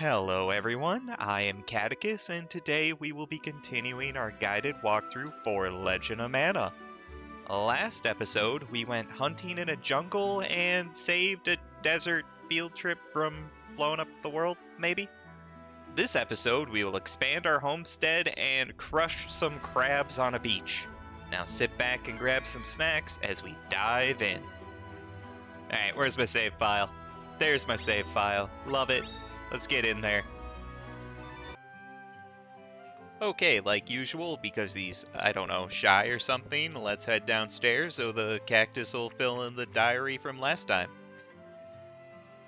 Hello everyone, I am Catechus, and today we will be continuing our guided walkthrough for Legend of Mana. Last episode, we went hunting in a jungle and saved a desert field trip from blowing up the world, maybe? This episode, we will expand our homestead and crush some crabs on a beach. Now sit back and grab some snacks as we dive in. Alright, where's my save file? There's my save file. Love it. Let's get in there. Okay, like usual, because he's, I don't know, shy or something, let's head downstairs so the cactus will fill in the diary from last time.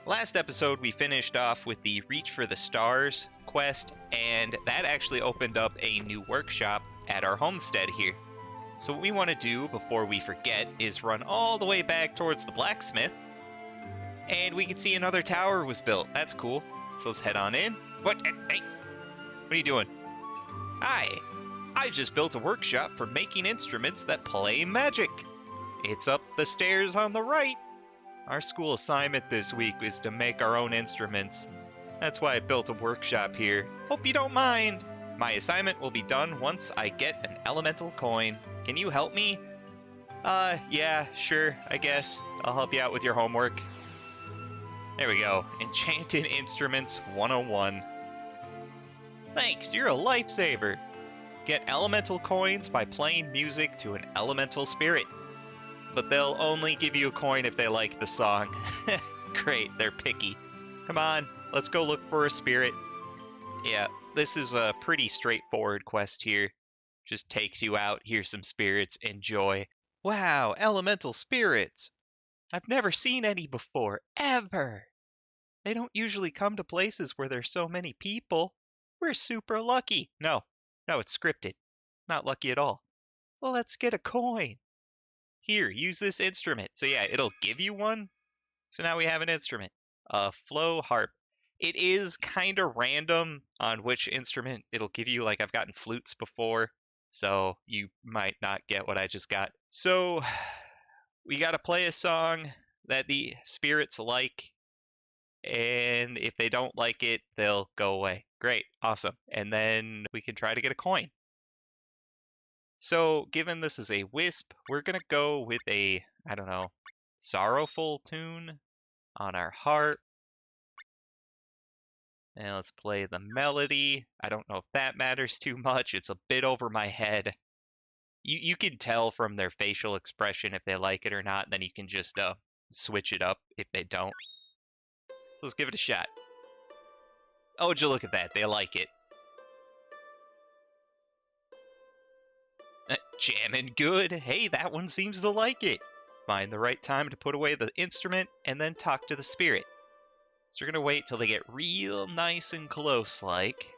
Last episode, we finished off with the Reach for the Stars quest, and that actually opened up a new workshop at our homestead here. So what we want to do before we forget is run all the way back towards the blacksmith, and we can see another tower was built. That's cool. So let's head on in. What? Hey! What are you doing? Hi! I just built a workshop for making instruments that play magic. It's up the stairs on the right. Our school assignment this week is to make our own instruments. That's why I built a workshop here. Hope you don't mind. My assignment will be done once I get an elemental coin. Can you help me? Yeah, sure, I guess. I'll help you out with your homework. There we go. Enchanted Instruments 101. Thanks, you're a lifesaver. Get elemental coins by playing music to an elemental spirit. But they'll only give you a coin if they like the song. Great, they're picky. Come on, let's go look for a spirit. Yeah, this is a pretty straightforward quest here. Just takes you out, here's some spirits, enjoy. Wow, elemental spirits! I've never seen any before, ever. They don't usually come to places where there's so many people. We're super lucky. No, it's scripted. Not lucky at all. Well, let's get a coin. Here, use this instrument. So yeah, it'll give you one. So now we have an instrument. A flow harp. It is kind of random on which instrument it'll give you. Like, I've gotten flutes before, so you might not get what I just got. So we got to play a song that the spirits like, and if they don't like it, they'll go away. Great, awesome. And then we can try to get a coin. So given this is a wisp, we're going to go with a, I don't know, sorrowful tune on our harp. And let's play the melody. I don't know if that matters too much. It's a bit over my head. You can tell from their facial expression if they like it or not, and then you can just switch it up if they don't. So let's give it a shot. Oh, would you look at that? They like it. Jamming good. Hey, that one seems to like it. Find the right time to put away the instrument and then talk to the spirit. So we're going to wait till they get real nice and close like.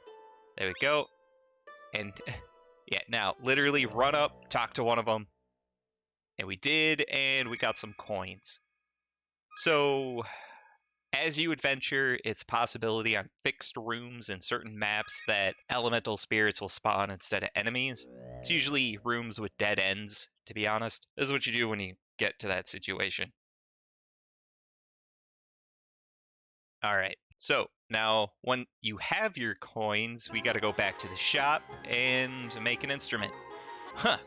There we go. And yeah, now literally run up, talk to one of them. And we did, and we got some coins. So as you adventure, it's a possibility on fixed rooms in certain maps that elemental spirits will spawn instead of enemies. It's usually rooms with dead ends, to be honest. This is what you do when you get to that situation. Alright, so now when you have your coins, we gotta go back to the shop and make an instrument. Huh.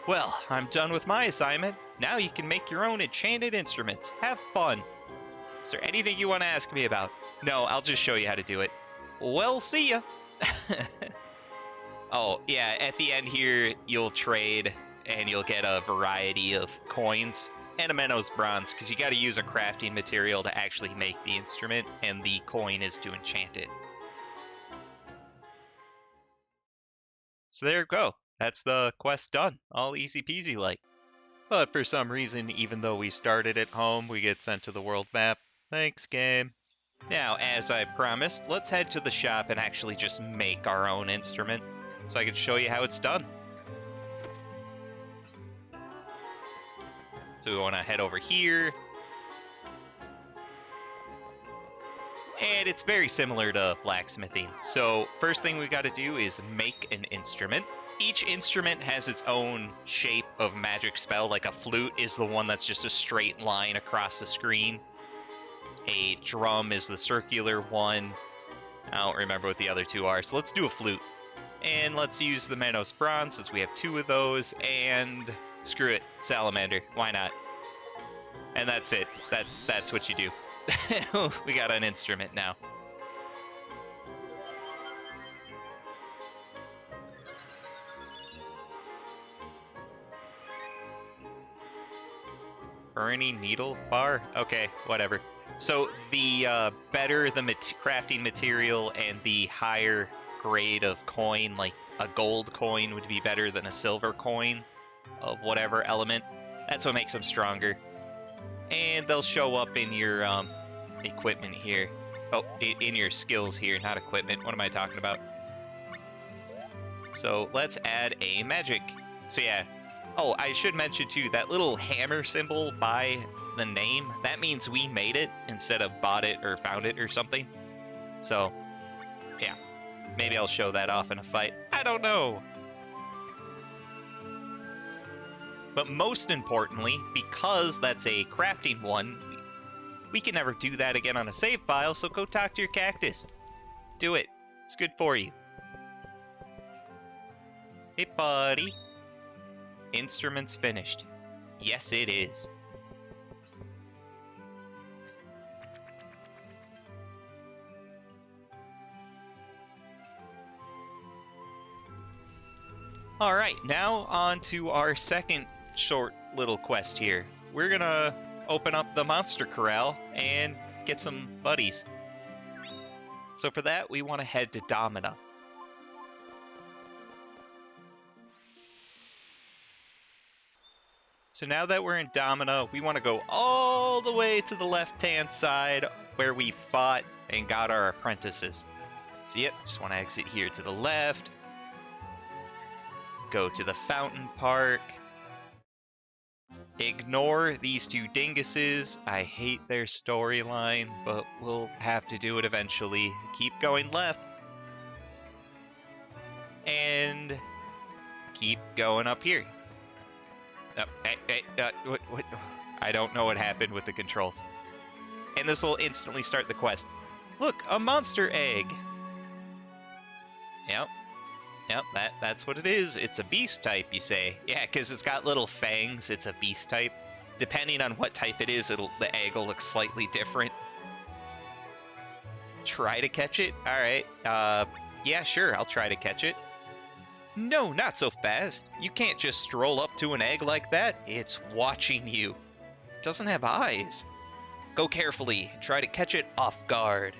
Well, I'm done with my assignment. Now you can make your own enchanted instruments. Have fun. Is there anything you want to ask me about? No, I'll just show you how to do it. Well, see ya. Oh, yeah, at the end here, you'll trade, and you'll get a variety of coins. And a Menno's bronze, because you got to use a crafting material to actually make the instrument, and the coin is to enchant it. So there you go. That's the quest done. All easy peasy like. But for some reason, even though we started at home, we get sent to the world map. Thanks, game. Now, as I promised, let's head to the shop and actually just make our own instrument, so I can show you how it's done. So we want to head over here. And it's very similar to blacksmithing. So first thing we got to do is make an instrument. Each instrument has its own shape of magic spell. Like a flute is the one that's just a straight line across the screen. A drum is the circular one. I don't remember what the other two are, so let's do a flute. And let's use the Manos Bronze since we have 2 of those, and screw it, Salamander. Why not? And that's it. That's what you do. We got an instrument now. Burning needle bar? Okay, whatever. So the better the crafting material and the higher grade of coin, like a gold coin would be better than a silver coin of whatever element. That's what makes them stronger. And they'll show up in your equipment here. Oh, in your skills here, not equipment. What am I talking about? So let's add a magic. So yeah. Oh, I should mention too, that little hammer symbol by the name, that means we made it instead of bought it or found it or something. So, yeah. Maybe I'll show that off in a fight. I don't know. But most importantly, because that's a crafting one, we can never do that again on a save file, so go talk to your cactus. Do it. It's good for you. Hey, buddy. Instruments finished. Yes, it is. Alright, now on to our second short little quest here. We're gonna open up the monster corral and get some buddies. So for that, we want to head to Domina. So now that we're in Domina, we want to go all the way to the left-hand side where we fought and got our apprentices. So yep, just want to exit here to the left. Go to the fountain park. Ignore these 2 dinguses. I hate their storyline, but we'll have to do it eventually. Keep going left. And keep going up here. What? I don't know what happened with the controls. And this will instantly start the quest. Look, a monster egg. Yep, that's what it is. It's a beast type, you say. Yeah, because it's got little fangs. It's a beast type. Depending on what type it is, the egg will look slightly different. Try to catch it? Alright. Yeah, sure, I'll try to catch it. No, not so fast. You can't just stroll up to an egg like that. It's watching you. It doesn't have eyes. Go carefully. Try to catch it off guard.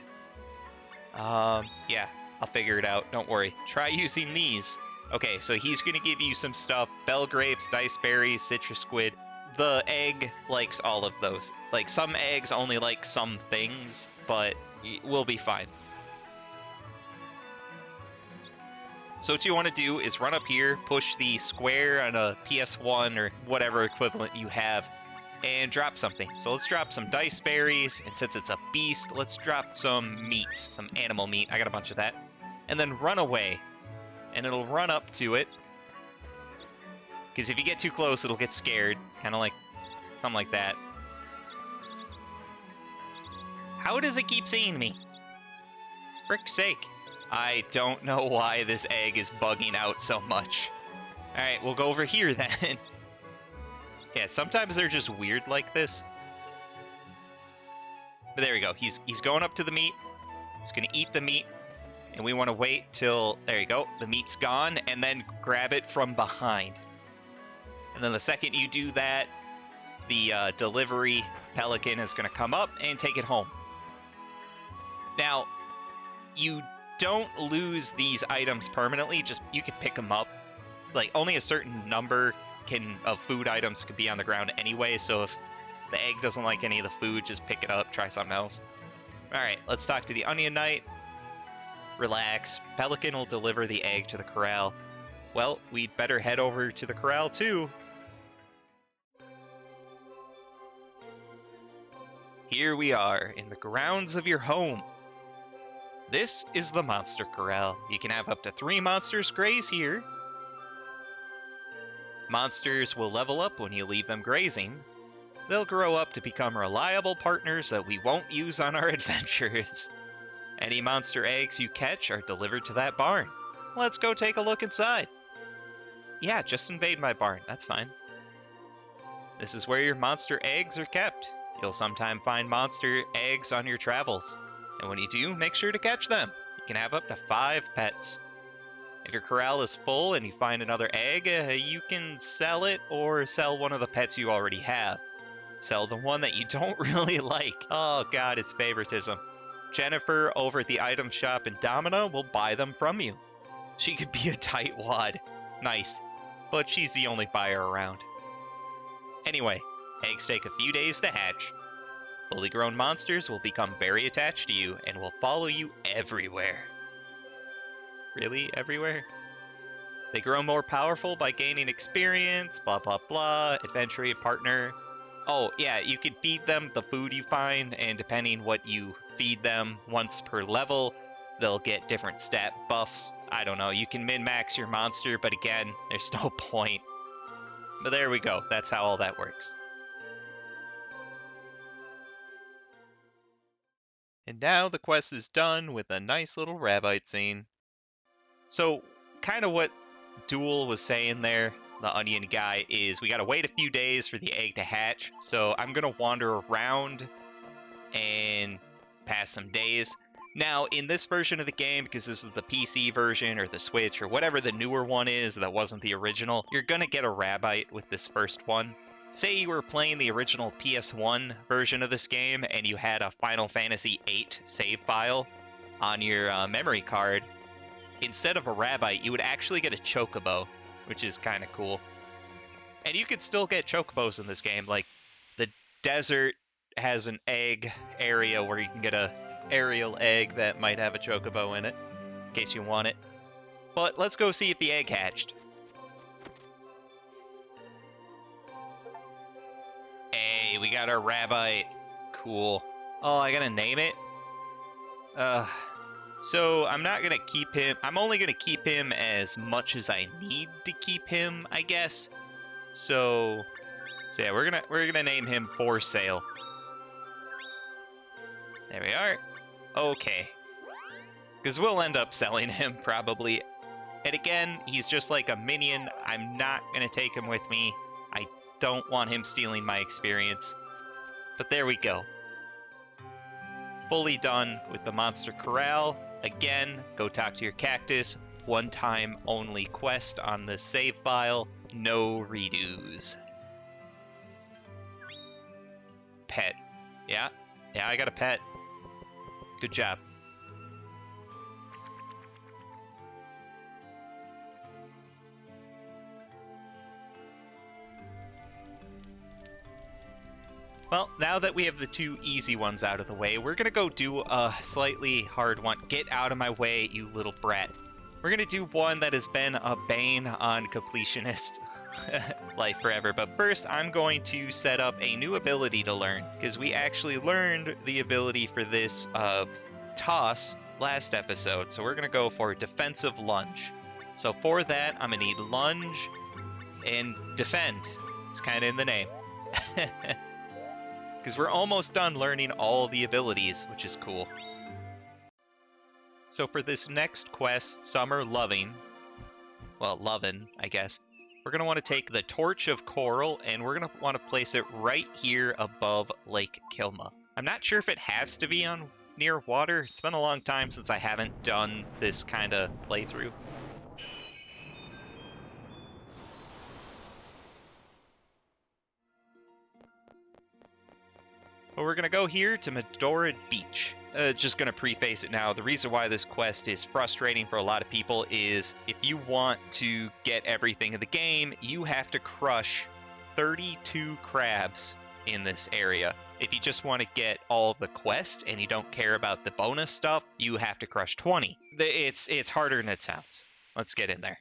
Yeah, I'll figure it out. Don't worry. Try using these. Okay, so he's going to give you some stuff. Bell grapes, dice berries, citrus squid. The egg likes all of those. Like, some eggs only like some things, but we'll be fine. So what you want to do is run up here, push the square on a PS1 or whatever equivalent you have, and drop something. So let's drop some dice berries, and since it's a beast, let's drop some meat, some animal meat. I got a bunch of that. And then run away, and it'll run up to it. Because if you get too close, it'll get scared, kind of like something like that. How does it keep seeing me? Frick's sake. I don't know why this egg is bugging out so much. Alright, we'll go over here then. Yeah, sometimes they're just weird like this. But there we go. He's going up to the meat. He's going to eat the meat. And we want to wait till, there you go, the meat's gone, and then grab it from behind. And then the second you do that, the delivery pelican is going to come up and take it home. Now, you don't lose these items permanently, just you can pick them up. Like, only a certain number of food items can be on the ground anyway, so if the egg doesn't like any of the food, just pick it up, try something else. Alright, let's talk to the Onion Knight. Relax. Pelican will deliver the egg to the corral. Well, we'd better head over to the corral too. Here we are, in the grounds of your home. This is the Monster Corral. You can have up to 3 monsters graze here. Monsters will level up when you leave them grazing. They'll grow up to become reliable partners that we won't use on our adventures. Any monster eggs you catch are delivered to that barn. Let's go take a look inside. Yeah, just invade my barn. That's fine. This is where your monster eggs are kept. You'll sometime find monster eggs on your travels. And when you do, make sure to catch them. You can have up to 5 pets. If your corral is full and you find another egg, you can sell it or sell one of the pets you already have. Sell the one that you don't really like. Oh god, it's favoritism. Jennifer over at the item shop in Domina will buy them from you. She could be a tightwad. Nice. But she's the only buyer around. Anyway, eggs take a few days to hatch. Fully grown monsters will become very attached to you and will follow you everywhere. Really? Everywhere? They grow more powerful by gaining experience, blah blah blah, adventure partner. Oh, yeah, you can feed them the food you find, and depending what you feed them once per level, they'll get different stat buffs. I don't know, you can min-max your monster, but again, there's no point. But there we go, that's how all that works. And now the quest is done with a nice little rabbite scene. So, kind of what Duel was saying there, the onion guy, is we gotta wait a few days for the egg to hatch. So I'm gonna wander around and pass some days. Now, in this version of the game, because this is the PC version or the Switch or whatever the newer one is that wasn't the original, you're gonna get a rabbite with this first one. Say you were playing the original PS1 version of this game and you had a Final Fantasy VIII save file on your memory card. Instead of a rabbite, you would actually get a chocobo, which is kind of cool. And you could still get chocobos in this game. Like, the desert has an egg area where you can get a aerial egg that might have a chocobo in it, in case you want it. But let's go see if the egg hatched. Hey, we got our rabbite. Cool. Oh, I gotta name it? So I'm not gonna keep him. I'm only gonna keep him as much as I need to keep him, I guess. So yeah, we're gonna name him For Sale. There we are. Okay. Because we'll end up selling him probably. And again, he's just like a minion. I'm not gonna take him with me. I don't want him stealing my experience. But there we go. Fully done with the Monster Corral. Again, go talk to your cactus. One time only quest on the save file. No redos. Pet. Yeah, I got a pet. Good job. Well, now that we have the 2 easy ones out of the way, we're gonna go do a slightly hard one. Get out of my way, you little brat. We're gonna do one that has been a bane on completionist life forever. But first, I'm going to set up a new ability to learn, because we actually learned the ability for this toss last episode. So we're gonna go for defensive lunge. So for that, I'm gonna need lunge and defend. It's kind of in the name. Because we're almost done learning all the abilities, which is cool. So for this next quest, Summer Lovin, I guess, we're going to want to take the Torch of Coral, and we're going to want to place it right here above Lake Kilma. I'm not sure if it has to be on near water. It's been a long time since I haven't done this kind of playthrough. But we're going to go here to Medora Beach. Just going to preface it now. The reason why this quest is frustrating for a lot of people is if you want to get everything in the game, you have to crush 32 crabs in this area. If you just want to get all the quests and you don't care about the bonus stuff, you have to crush 20. It's harder than it sounds. Let's get in there.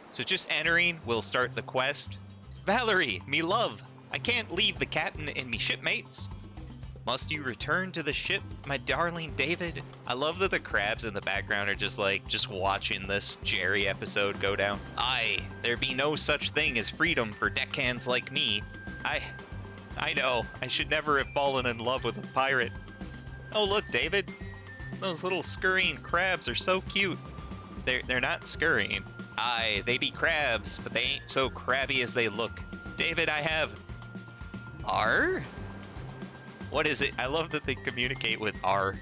So just entering will start the quest. Valerie, me love, I can't leave the captain and me shipmates. Must you return to the ship, my darling David? I love that the crabs in the background are just watching this Jerry episode go down. Aye, there be no such thing as freedom for deckhands like me. I know, I should never have fallen in love with a pirate. Oh look, David. Those little scurrying crabs are so cute. They're not scurrying. Aye, they be crabs, but they ain't so crabby as they look. David, I have... R? What is it? I love that they communicate with R.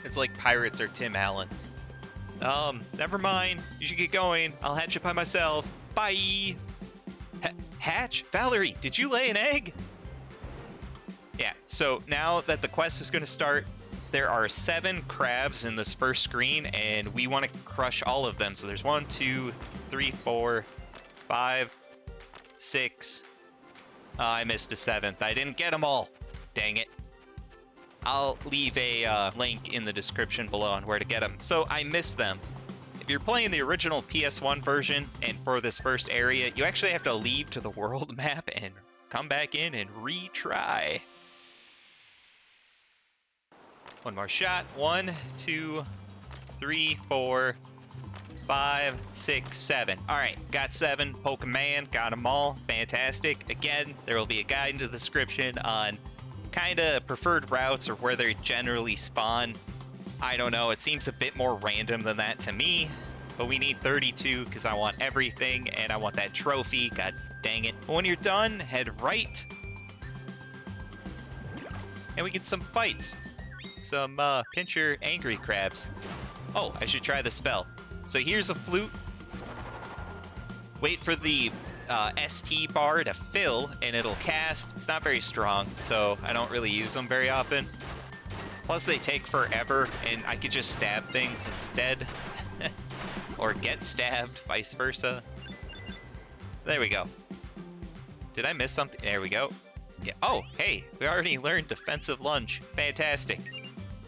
It's like pirates or Tim Allen. Never mind. You should get going. I'll hatch it by myself. Bye! Hatch? Valerie, did you lay an egg? Yeah, so now that the quest is going to start, there are 7 crabs in this first screen, and we want to crush all of them. So there's 1, 2, 3, 4, 5, 6. I missed a 7th. I didn't get them all. Dang it. I'll leave a link in the description below on where to get them. So I missed them. If you're playing the original PS1 version, and for this first area, you actually have to leave to the world map and come back in and retry. One more shot. 1, 2, 3, 4, 5, 6, 7. Alright, got 7. Pokemon, got them all. Fantastic. Again, there will be a guide in the description on kinda preferred routes or where they generally spawn. I don't know, it seems a bit more random than that to me, but we need 32 because I want everything and I want that trophy. God dang it. When you're done, head right. And we get some fights. Some pincher angry crabs. Oh, I should try the spell. So here's a flute. Wait for the ST bar to fill and it'll cast. It's not very strong, so I don't really use them very often. Plus they take forever and I could just stab things instead. Or get stabbed, vice versa. There we go. Did I miss something? There we go. Yeah. Oh, hey, we already learned defensive lunge. Fantastic.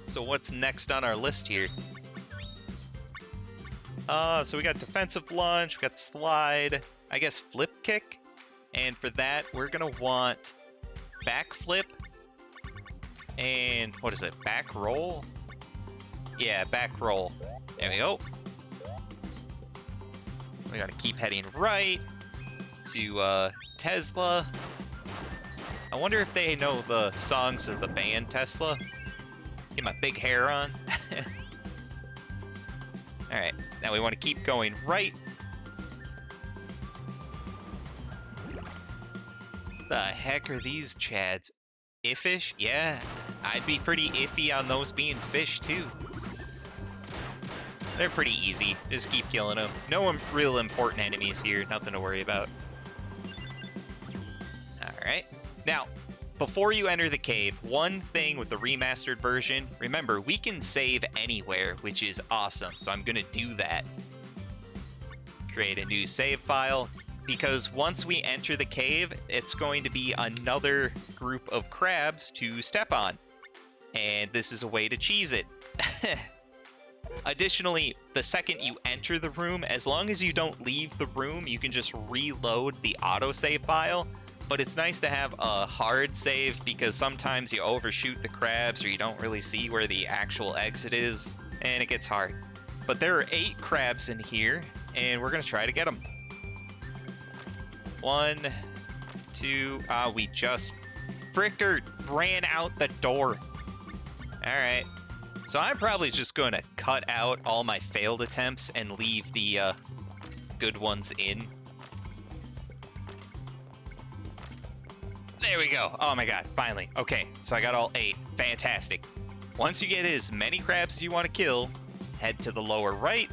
So what's next on our list here? So we got defensive lunge, we got slide, I guess flip kick. And for that, we're gonna want backflip. And what is it? Back roll? Yeah, back roll. There we go. We gotta keep heading right to Tesla. I wonder if they know the songs of the band Tesla. Get my big hair on. Alright, now we want to keep going right. The heck are these chads? Iffish? Yeah, I'd be pretty iffy on those being fish too. They're pretty easy. Just keep killing them. No real important enemies here. Nothing to worry about. Alright. Now, before you enter the cave, one thing with the remastered version, remember, we can save anywhere, which is awesome. So I'm going to do that. Create a new save file. Because once we enter the cave, it's going to be another group of crabs to step on. And this is a way to cheese it. Additionally, the second you enter the room, as long as you don't leave the room, you can just reload the autosave file. But it's nice to have a hard save because sometimes you overshoot the crabs or you don't really see where the actual exit is, and it gets hard. But there are 8 crabs in here, and we're going to try to get them. 1, 2, we just fricker ran out the door. Alright, so I'm probably just going to cut out all my failed attempts and leave the good ones in. There we go. Oh my god, finally. Okay, so I got all 8. Fantastic. Once you get as many crabs as you want to kill, head to the lower right.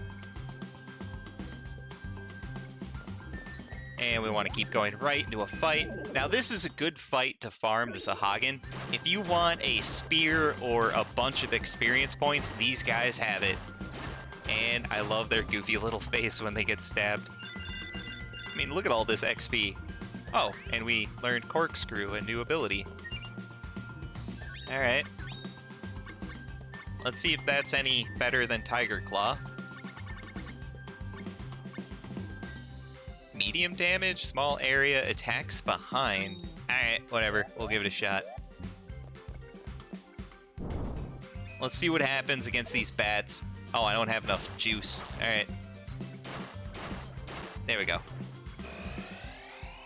And we want to keep going right into a fight. Now this is a good fight to farm the Sahagin. If you want a spear or a bunch of experience points, these guys have it. And I love their goofy little face when they get stabbed. I mean, look at all this XP. Oh, and we learned Corkscrew, a new ability. Alright. Let's see if that's any better than Tiger Claw. Medium damage, small area, attacks behind. Alright, whatever. We'll give it a shot. Let's see what happens against these bats. Oh, I don't have enough juice. Alright. There we go.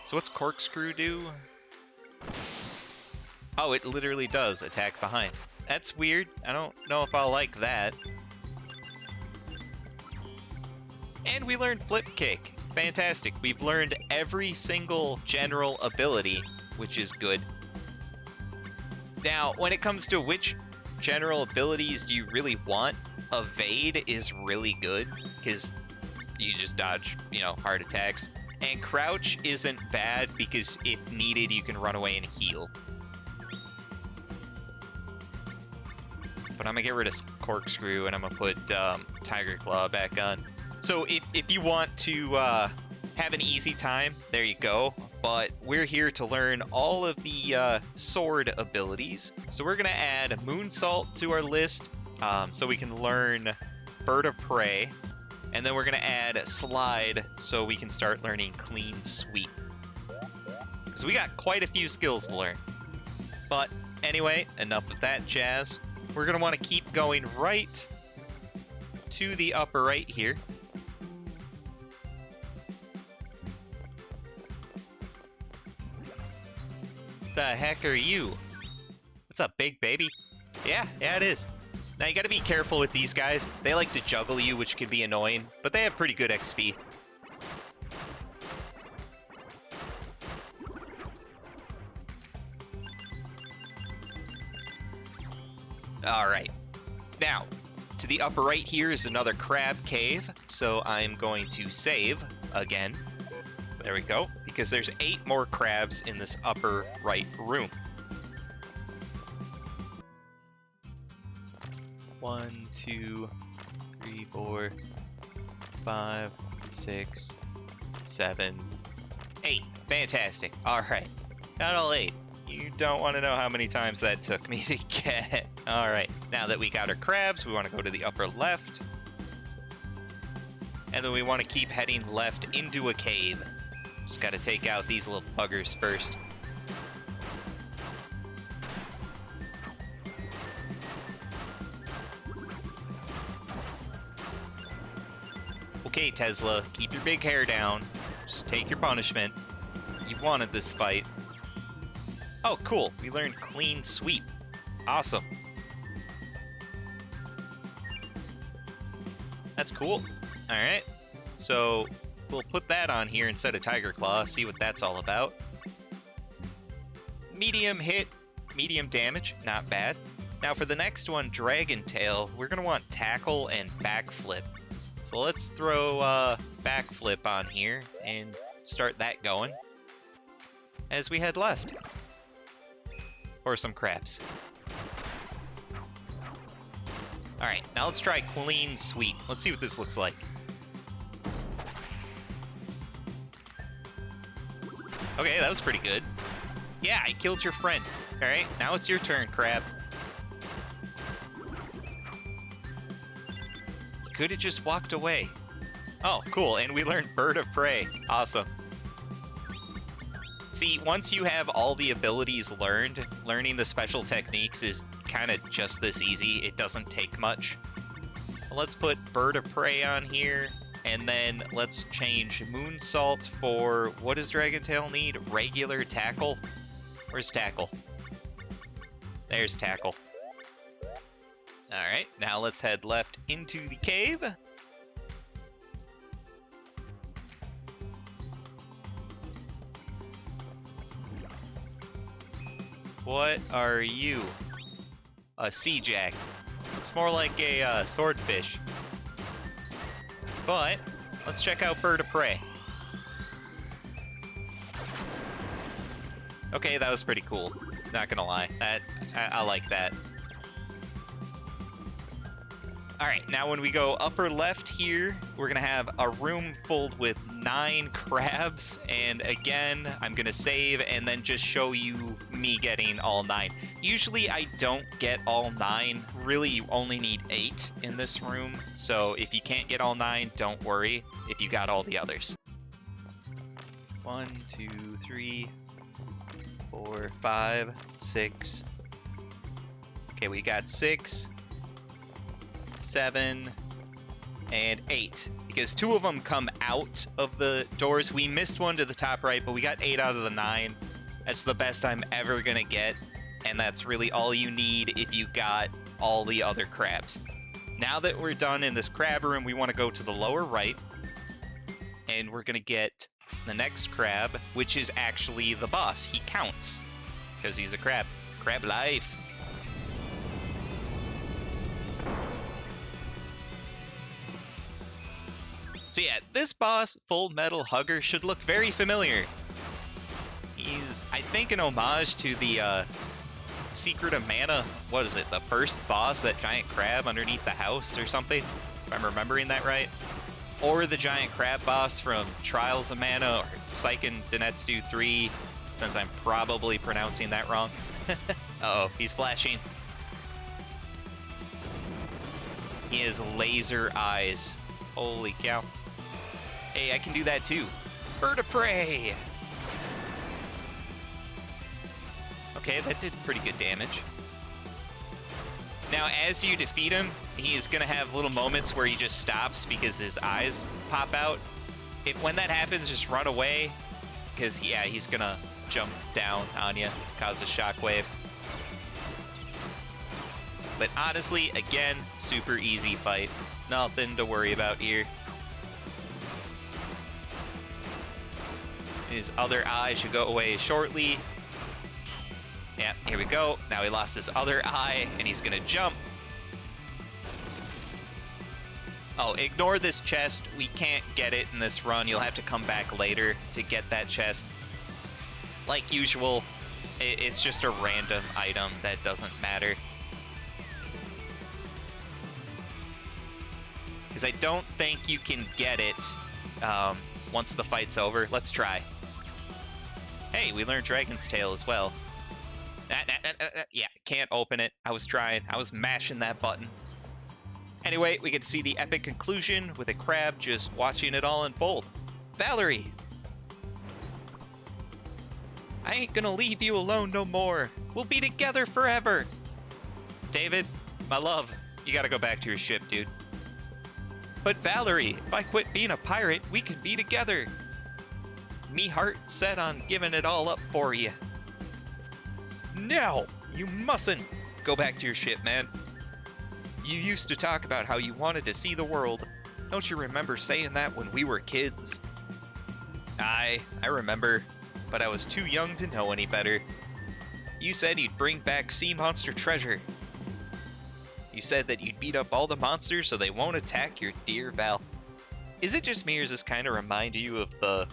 So what's Corkscrew do? Oh, it literally does attack behind. That's weird. I don't know if I'll like that. And we learned Flip Kick. Fantastic. We've learned every single general ability, which is good. Now, when it comes to which general abilities do you really want, Evade is really good, because you just dodge, heart attacks. And Crouch isn't bad, because if needed, you can run away and heal. But I'm going to get rid of Corkscrew, and I'm going to put Tiger Claw back on. So if you want to have an easy time, there you go. But we're here to learn all of the sword abilities. So we're going to add Moonsault to our list so we can learn Bird of Prey. And then we're going to add Slide so we can start learning Clean Sweep. Because we got quite a few skills to learn. But anyway, enough of that jazz. We're going to want to keep going right to the upper right here. The heck are you? What's up, big baby? Yeah, it is. Now, you gotta be careful with these guys. They like to juggle you, which can be annoying, but they have pretty good XP. Alright. Now, to the upper right here is another crab cave, so I'm going to save again. There we go, because there's 8 more crabs in this upper right room. 1, 2, 3, 4, 5, 6, 7, 8. Fantastic. Alright. Not all 8. You don't want to know how many times that took me to get. Alright. Now that we got our crabs, we want to go to the upper left. And then we want to keep heading left into a cave. Just got to take out these little buggers first. Okay, Tesla, keep your big hair down. Just take your punishment. You wanted this fight. Oh, cool. We learned Clean Sweep. Awesome. That's cool. Alright. So, we'll put that on here instead of Tiger Claw, see what that's all about. Medium hit, medium damage, not bad. Now for the next one, Dragon Tail, we're going to want Tackle and Backflip. So let's throw Backflip on here and start that going as we head left. Or some crabs. Alright, now let's try Clean Sweep. Let's see what this looks like. Okay, that was pretty good. Yeah, I killed your friend. Alright, now it's your turn, crab. You could have just walked away. Oh, cool, and we learned Bird of Prey. Awesome. See, once you have all the abilities learned, learning the special techniques is kind of just this easy. It doesn't take much. Let's put Bird of Prey on here, and then let's change Moonsault for, what does Dragon Tail need? Regular Tackle? Where's Tackle? There's Tackle. Alright, now let's head left into the cave. What are you? A sea jack. Looks more like a swordfish. But let's check out Bird of Prey. Okay, that was pretty cool. Not gonna lie. I like that. Alright, now when we go upper left here, we're gonna have a room filled with 9 crabs, and again, I'm gonna save and then just show you me getting all 9. Usually I don't get all 9, really you only need 8 in this room, so if you can't get all 9, don't worry if you got all the others. 1, 2, 3, 4, 5, 6. Okay, we got 6. 7, and 8, because 2 of them come out of the doors. We missed one to the top right, but we got 8 out of the 9. That's the best I'm ever gonna get, and that's really all you need if you got all the other crabs. Now that we're done in this crab room, we want to go to the lower right, and we're gonna get the next crab, which is actually the boss. He counts, because he's a crab. Crab life. So yeah, this boss, Full Metal Hugger, should look very familiar. He's, I think, an homage to the Secret of Mana. What is it? The first boss, that giant crab underneath the house or something? If I'm remembering that right. Or the giant crab boss from Trials of Mana or Seiken Densetsu 3, since I'm probably pronouncing that wrong. Uh-oh, he's flashing. He has laser eyes. Holy cow. Hey, I can do that too. Bird of prey! Okay, that did pretty good damage. Now, as you defeat him, he's gonna have little moments where he just stops because his eyes pop out. When that happens, just run away, because, yeah, he's gonna jump down on you, cause a shockwave. But honestly, again, super easy fight. Nothing to worry about here. His other eye should go away shortly. Yeah, here we go. Now he lost his other eye, and he's gonna jump. Oh, ignore this chest. We can't get it in this run. You'll have to come back later to get that chest. Like usual, it's just a random item that doesn't matter. Because I don't think you can get it once the fight's over. Let's try. Hey, we learned Dragon's Tail as well. Yeah, can't open it. I was trying. I was mashing that button. Anyway, we get to see the epic conclusion with a crab just watching it all unfold. Valerie! I ain't gonna leave you alone no more. We'll be together forever. David, my love, you gotta go back to your ship, dude. But Valerie, if I quit being a pirate, we can be together. Me heart set on giving it all up for you. No, you mustn't. Go back to your ship, man. You used to talk about how you wanted to see the world. Don't you remember saying that when we were kids? I remember, but I was too young to know any better. You said you'd bring back sea monster treasure. You said that you'd beat up all the monsters so they won't attack your dear Val. Is it just me, or does this kind of remind you of the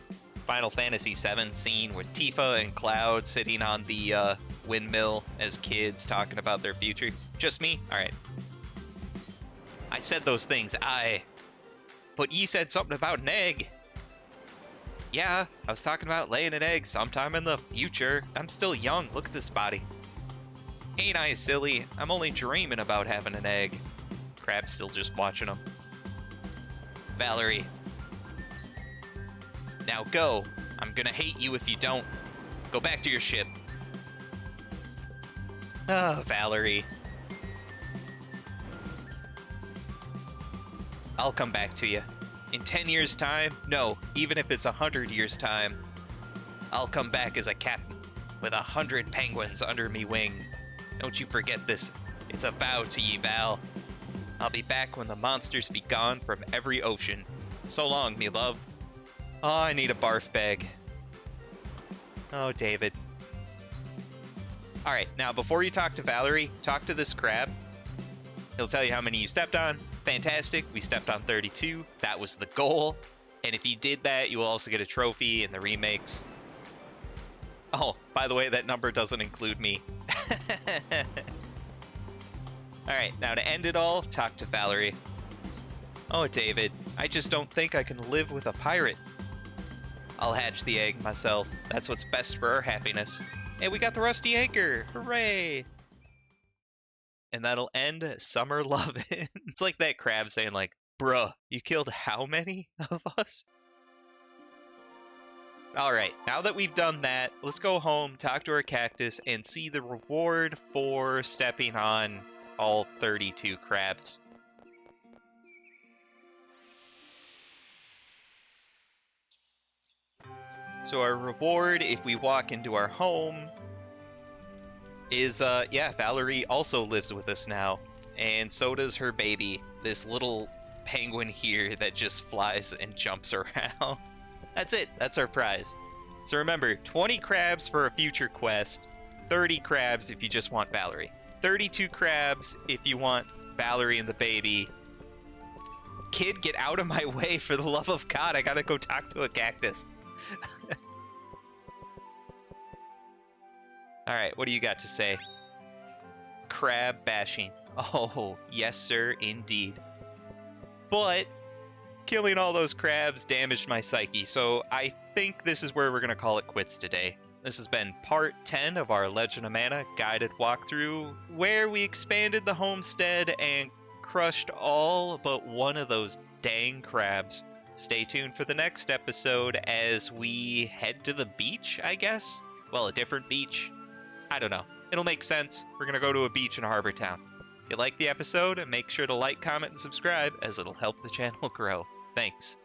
Final Fantasy VII scene with Tifa and Cloud sitting on the windmill as kids talking about their future? Just me? Alright. I said those things, but you said something about an egg. Yeah, I was talking about laying an egg sometime in the future. I'm still young, look at this body. Ain't I silly? I'm only dreaming about having an egg. Crab's still just watching him. Valerie. Now go. I'm gonna hate you if you don't. Go back to your ship. Ah, Valerie. I'll come back to you. In 10 years' time? No, even if it's 100 years' time. I'll come back as a captain, with 100 penguins under me wing. Don't you forget this. It's a vow to ye, Val. I'll be back when the monsters be gone from every ocean. So long, me love. Oh, I need a barf bag. Oh, David. Alright, now before you talk to Valerie, talk to this crab. He'll tell you how many you stepped on. Fantastic, we stepped on 32. That was the goal. And if you did that, you will also get a trophy in the remakes. Oh, by the way, that number doesn't include me. Alright, now to end it all, talk to Valerie. Oh, David, I just don't think I can live with a pirate. I'll hatch the egg myself. That's what's best for our happiness. Hey, we got the rusty anchor! Hooray! And that'll end Summer Lovin'. It's like that crab saying, like, bruh, you killed how many of us? Alright, now that we've done that, let's go home, talk to our cactus, and see the reward for stepping on all 32 crabs. So our reward, if we walk into our home, is, yeah, Valerie also lives with us now. And so does her baby, this little penguin here that just flies and jumps around. That's it. That's our prize. So remember, 20 crabs for a future quest, 30 crabs if you just want Valerie, 32 crabs if you want Valerie and the baby. Kid, get out of my way, for the love of God. I gotta go talk to a cactus. Alright, what do you got to say? Crab bashing. Oh, yes sir, indeed. But killing all those crabs damaged my psyche, so I think this is where we're going to call it quits today. This has been part 10 of our Legend of Mana guided walkthrough, where we expanded the homestead and crushed all but one of those dang crabs. Stay tuned for the next episode as we head to the beach, I guess? Well, a different beach. I don't know. It'll make sense. We're going to go to a beach in Harbor Town. If you like the episode, make sure to like, comment, and subscribe, as it'll help the channel grow. Thanks.